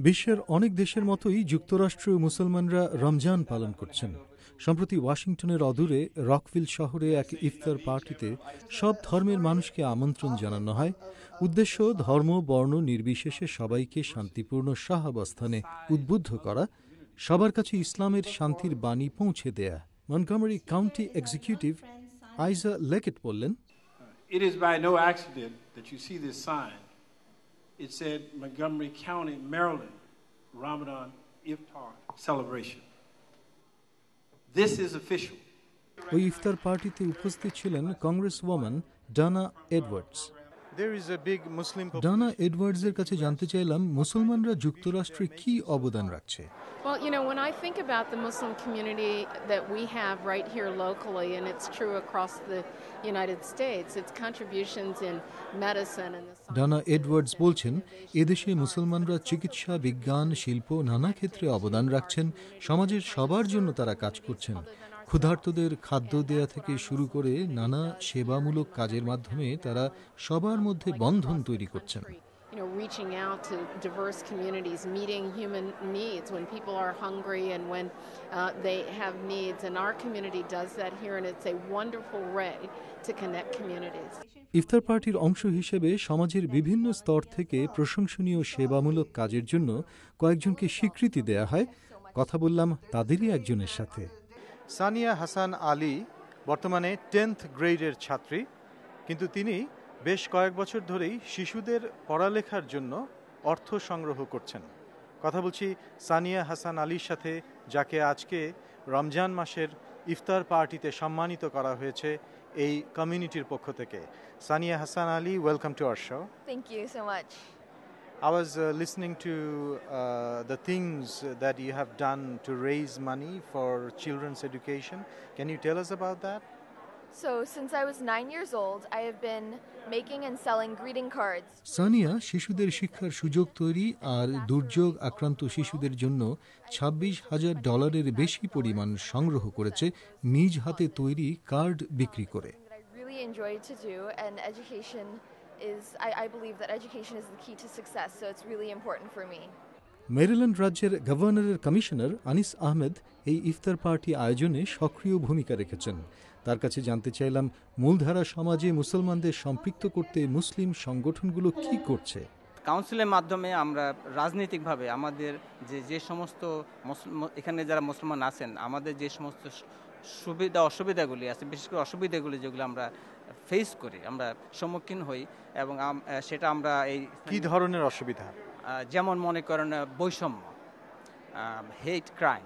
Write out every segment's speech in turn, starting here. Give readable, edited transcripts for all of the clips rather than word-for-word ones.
বিশ্বের অনেক দেশের মতোই যুক্তরাষ্ট্রীয় মুসলমানরা রমজান পালন করছেন। সম্প্রতি ওয়াশিংটনের অদূরে রকভিল শহরে এক ইফতার পার্টিতে সব ধর্মের মানুষকে আমন্ত্রণ জানানো হয়। উদ্দেশ্য ধর্ম বর্ণ নির্বিশেষে সবাইকে শান্তিপূর্ণ সহাবস্থানে উদ্বুদ্ধ করা, সবার কাছে ইসলামের শান্তির বাণী পৌঁছে দেয়া। মন্টগমারি কাউন্টি এক্সিকিউটিভ আইজা লেকেট বললেন, It is by no accident that you see this sign. It said Montgomery County, Maryland, Ramadan Iftar celebration. This is official. ওই ইফতার পার্টিতে উপস্থিত ছিলেন কংগ্রেসওয়ামান ডানা এডওয়ার্ডস। ডানা এডওয়ার্ডসের কাছে জানতে চাইলাম মুসলমানরা যুক্তরাষ্ট্রে কি অবদান রাখছে। Well, when I think about the Muslim community that we have right here locally, and it's true across the United States, its contributions in medicine and the ডানা এডওয়ার্ডস বলছেন, এদেশে মুসলমানরা চিকিৎসা, বিজ্ঞান, শিল্প নানা ক্ষেত্রে অবদান রাখছেন। সমাজের সবার জন্য তারা কাজ করছেন। ক্ষুধার্তদের খাদ্য দেয়া থেকে শুরু করে নানা সেবামূলক কাজের মাধ্যমে তারা সবার মধ্যে বন্ধন তৈরি করছেন। reaching out to diverse communities, meeting human needs when people are hungry and when they have needs. And our community does that here, and it's a wonderful way to connect communities. ইফতার পার্টির অংশ হিসেবে সমাজের বিভিন্ন স্তর থেকে প্রশংসনীয় সেবামূলক কাজের জন্য কয়েকজনকে স্বীকৃতি দেয়া হয়। কথা বললাম তাদেরই একজনের সাথে। সানিয়া হাসান আলী বর্তমানে 10th গ্রেডের ছাত্রী, কিন্তু তিনি বেশ কয়েক বছর ধরেই শিশুদের পড়ালেখার জন্য অর্থ সংগ্রহ করছেন। কথা বলছি সানিয়া হাসান আলীর সাথে, যাকে আজকে রমজান মাসের ইফতার পার্টিতে সম্মানিত করা হয়েছে এই কমিউনিটির পক্ষ থেকে। Sania Hasan Ali, welcome to our show. Thank you so much. I was listening to the things that you have done to raise money for children's education. Can you tell us about that? So, since I was 9 years old, I have been making and selling greeting cards. Sania শিশুদের শিক্ষার সুযোগ তৈরি আর দুর্যোগ আক্রান্ত শিশুদের জন্য $26,000 বেশি পরিমাণ সংগ্রহ করেছে নিজ হাতে তৈরি কার্ড বিক্রি করে। I really enjoy to do, and education is, I believe that education is the key to success, so it's really important for me. Maryland রাজ্যের গভর্নরের কমিশনার আনিস আহমেদ এই ইফতার পার্টি আয়োজনে সক্রিয় ভূমিকা রেখেছেন। তার কাছে জানতে চাইলাম মূলধারা সমাজে মুসলমানদের সম্পৃক্ত করতে মুসলিম সংগঠনগুলো কি করছে। কাউন্সিলের মাধ্যমে আমরা রাজনৈতিকভাবে আমাদের যে সমস্ত এখানে যারা মুসলমান আছেন, আমাদের যে সমস্ত সুবিধা অসুবিধাগুলি আছে, বিশেষ করে অসুবিধাগুলি যেগুলো আমরা ফেস করি, আমরা সম্মুখীন হই, এবং সেটা আমরা এই কি ধরনের অসুবিধা, যেমন মনে করেন বৈষম্য, হেট ক্রাইম,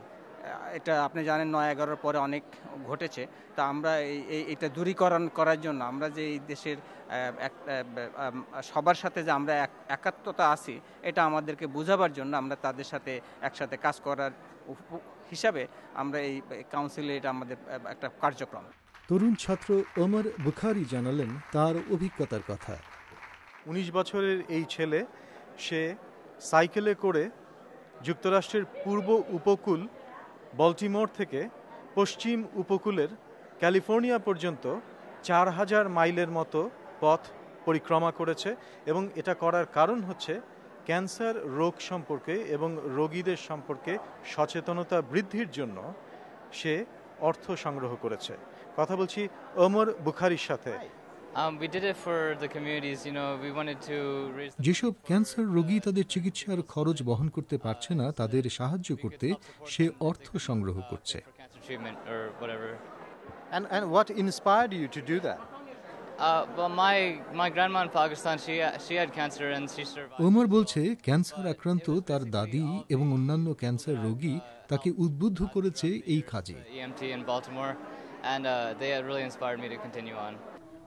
এটা আপনি জানেন 9/11 পরে অনেক ঘটেছে। তা আমরা এইটা দূরীকরণ করার জন্য আমরা যে এই দেশের সবার সাথে যে আমরা একাত্মতা আছি, এটা আমাদেরকে বোঝাবার জন্য আমরা তাদের সাথে একসাথে কাজ করার হিসাবে আমরা এই কাউন্সিলে, এটা আমাদের একটা কার্যক্রম। তরুণ ছাত্র ওমর বুখারি জানালেন তার অভিজ্ঞতার কথা। 19 বছরের এই ছেলে, সে সাইকেলে করে যুক্তরাষ্ট্রের পূর্ব উপকূল বল্টিমোর থেকে পশ্চিম উপকূলের ক্যালিফোর্নিয়া পর্যন্ত 4000 মাইলের মতো পথ পরিক্রমা করেছে, এবং এটা করার কারণ হচ্ছে ক্যান্সার রোগ সম্পর্কে এবং রোগীদের সম্পর্কে সচেতনতা বৃদ্ধির জন্য সে অর্থ সংগ্রহ করেছে। কথা বলছি ওমর বুখারির সাথে। We did it for the communities, we wanted to raise যেসব ক্যান্সার রোগী তাদের চিকিৎসার খরচ বহন করতে পারছে না, তাদের সাহায্য করতে সে অর্থ সংগ্রহ করছে। cancer treatment or whatever. And what inspired you to do that? Well, my grandma in Pakistan, she had cancer and she survived. Omar বলছে ক্যান্সার আক্রান্ত তার দাদি এবং অন্যান্য ক্যান্সার রোগী তাকে উদ্বুদ্ধ করেছে এই কাজে। EMT in Baltimore, and they really inspired me to continue on.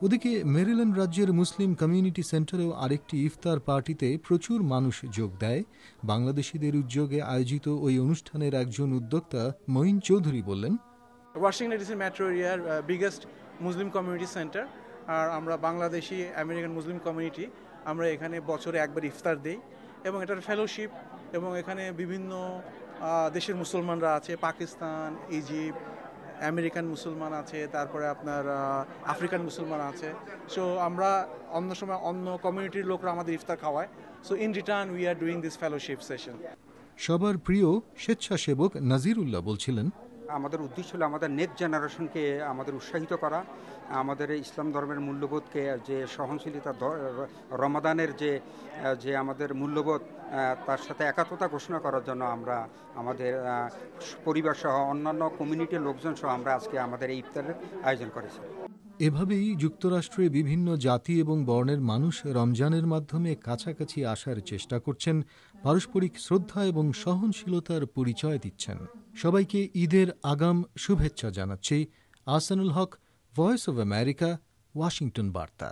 ওদিকে মেরিল্যান্ড রাজ্যের মুসলিম কমিউনিটি সেন্টারেও আরেকটি ইফতার পার্টিতে প্রচুর মানুষ যোগ দেয়। বাংলাদেশিদের উদ্যোগে আয়োজিত ওই অনুষ্ঠানের একজন উদ্যোক্তা মঈন চৌধুরী বললেন, ওয়াশিংটন ডিসি মেট্রো এরিয়ার বিগেস্ট মুসলিম কমিউনিটি সেন্টার, আর আমরা বাংলাদেশি আমেরিকান মুসলিম কমিউনিটি, আমরা এখানে বছরে একবার ইফতার দেই, এবং এটার ফেলোশিপ, এবং এখানে বিভিন্ন দেশের মুসলমানরা আছে, পাকিস্তান, ইজিপ্ট, আমেরিকান মুসলমান আছে, তারপরে আপনার আফ্রিকান মুসলমান আছে। সো আমরা অন্য সময় অন্য কমিউনিটির লোকরা আমাদের ইফতার খাওয়ায়। So in return we are doing this fellowship session. সবার প্রিয় স্বেচ্ছাসেবক নাজিরুল্লাহ বলছিলেন, আমাদের উদ্দেশ্য হলো আমাদের নেক্সট জেনারেশনকে আমাদের উৎসাহিত করা, আমাদের ইসলাম ধর্মের মূল্যবোধকে, যে সহনশীলতা, রমাদানের যে আমাদের মূল্যবোধ, তার সাথে একাত্মতা ঘোষণা করার জন্য আমরা আমাদের পরিবার সহ অন্যান্য কমিউনিটির লোকজন সহ আমরা আজকে আমাদের এই ইফতারের আয়োজন করেছি। এভাবেই যুক্তরাষ্ট্রে বিভিন্ন জাতি এবং বর্ণের মানুষ রমজানের মাধ্যমে কাছাকাছি আসার চেষ্টা করছেন, পারস্পরিক শ্রদ্ধা এবং সহনশীলতার পরিচয় দিচ্ছেন। সবাইকে ঈদের আগাম শুভেচ্ছা জানাচ্ছি আহসানুল হক, ভয়েস অব আমেরিকা, ওয়াশিংটন বার্তা।